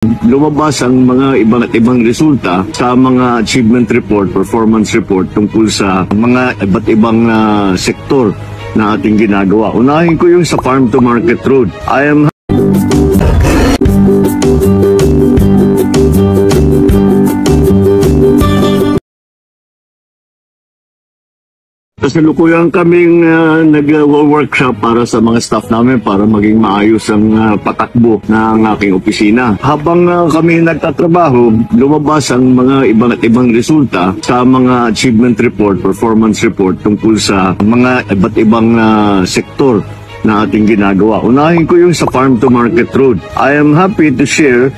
Lumabas ang mga ibang resulta sa mga achievement report, performance report tungkol sa mga iba't ibang sektor na ating ginagawa. Unahin ko yung sa farm to market road. Kasalukuyan kaming nag-workshop para sa mga staff namin para maging maayos ang patakbo ng aking opisina. Habang kami nagtatrabaho, lumabas ang mga ibang resulta sa mga achievement report, performance report tungkol sa mga iba't ibang sektor na ating ginagawa. Unahin ko yung sa farm to market road. I am happy to share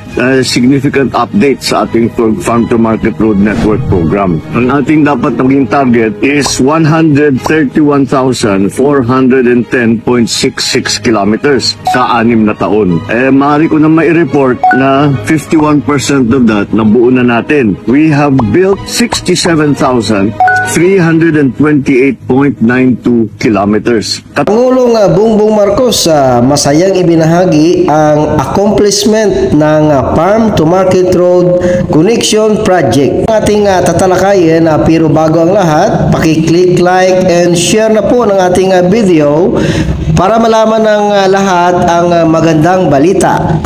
significant updates sa ating farm to market road network program. Ang ating dapat maging target is 131,410.66 kilometers sa 6 na taon. Maaari ko na mai-report na 51% of that nabuo na natin. We have built 67,328.92 kilometers. Pangulong Bongbong Marcos masayang ibinahagi ang accomplishment ng Farm to Market Road Connection Project. Ating tatalakayin pero bago ang lahat, paki-click like and share na po ng ating video para malaman ng lahat ang magandang balita.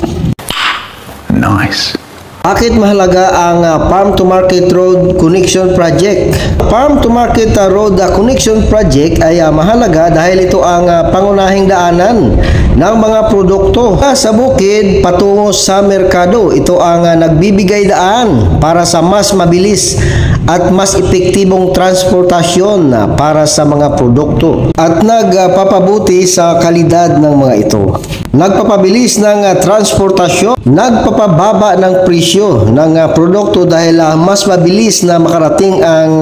Nice. Bakit mahalaga ang Farm to Market Road Connection Project? Farm to Market Road Connection Project ay mahalaga dahil ito ang pangunahing daanan ng mga produkto sa bukid patungo sa merkado. Ito ang nagbibigay daan para sa mas mabilis at mas epektibong transportasyon para sa mga produkto at nagpapabuti sa kalidad ng mga ito. Nagpapabilis ng transportasyon, nagpapababa ng presyo ng produkto dahil mas mabilis na makarating ang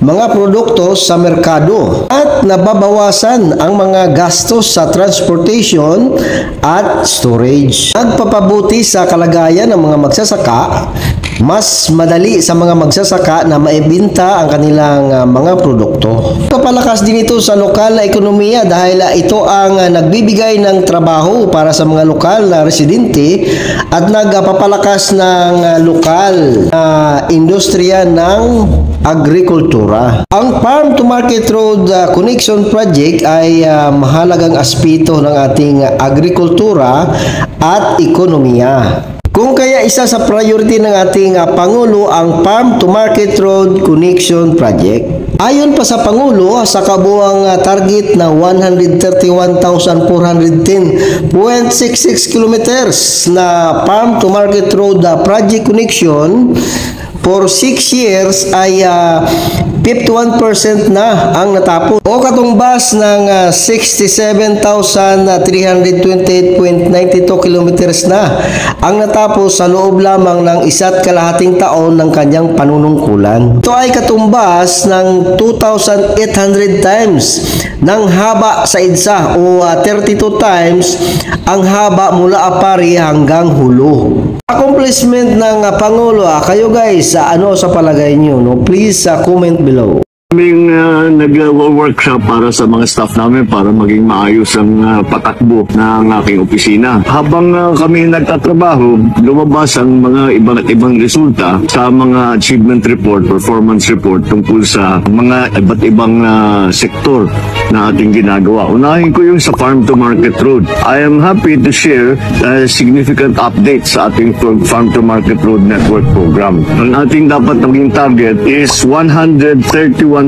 mga produkto sa merkado at nababawasan ang mga gastos sa transportation at storage. Nagpapabuti sa kalagayan ng mga magsasaka. Mas madali sa mga magsasaka na maibenta ang kanilang mga produkto. Kapalakas din ito sa lokal na ekonomiya dahil ito ang nagbibigay ng trabaho para sa mga lokal na residente at nagpapalakas ng lokal na industriya ng agrikultura. Ang Farm to Market Road Connection Project ay mahalagang aspeto ng ating agrikultura at ekonomiya. Kung kaya isa sa priority ng ating Pangulo ang Farm to Market Road Connection Project. Ayon pa sa Pangulo, sa kabuang target na 131,410.66 kilometers na Farm to Market Road Project Connection for 6 years ay 51% na ang natapos o katumbas ng 67,328.92 kilometers na ang natapos sa loob lamang ng 1.5 taon ng kanyang panunungkulan. Ito ay katumbas ng 2,800 times ng haba sa EDSA o 32 times ang haba mula Apari hanggang Hulo. Accomplishment ng Pangulo, kayo guys, ano sa palagay nyo? No? Please comment below. Kaming nag-workshop para sa mga staff namin para maging maayos ang patakbo ng aking opisina. Habang kami nagtatrabaho, lumabas ang mga ibang resulta sa mga achievement report, performance report tungkol sa mga iba't ibang sektor na ating ginagawa. Unahin ko yung sa farm to market road. I am happy to share significant updates sa ating farm to market road network program. Ang ating dapat maging target is 131,410.66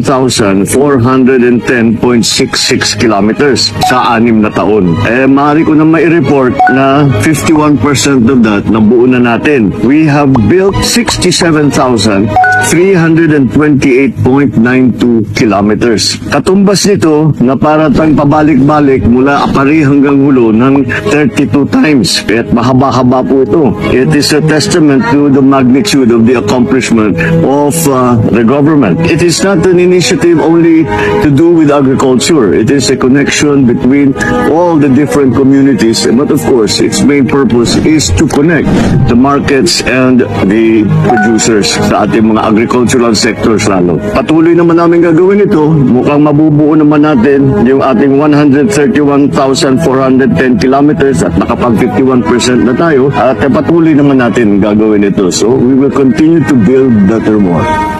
kilometers sa 6 na taon. Maaari ko na mai-report na 51% of that nabuo na natin. We have built 67,328.92 kilometers. Katumbas nito na paratang pabalik-balik mula Apari hanggang Hulo ng 32 times. Kaya't mahaba-haba po ito. It is a testament to the magnitude of the accomplishment of the government. It is not an an initiative only to do with agriculture. It is a connection between all the different communities. But of course, its main purpose is to connect the markets and the producers sa ating mga agricultural sectors lalo. Patuloy naman namin gagawin ito. Mukhang mabubuo naman natin yung ating 131,410 kilometers at nakapag 51% na tayo. At patuloy naman natin gagawin ito. So we will continue to build better more.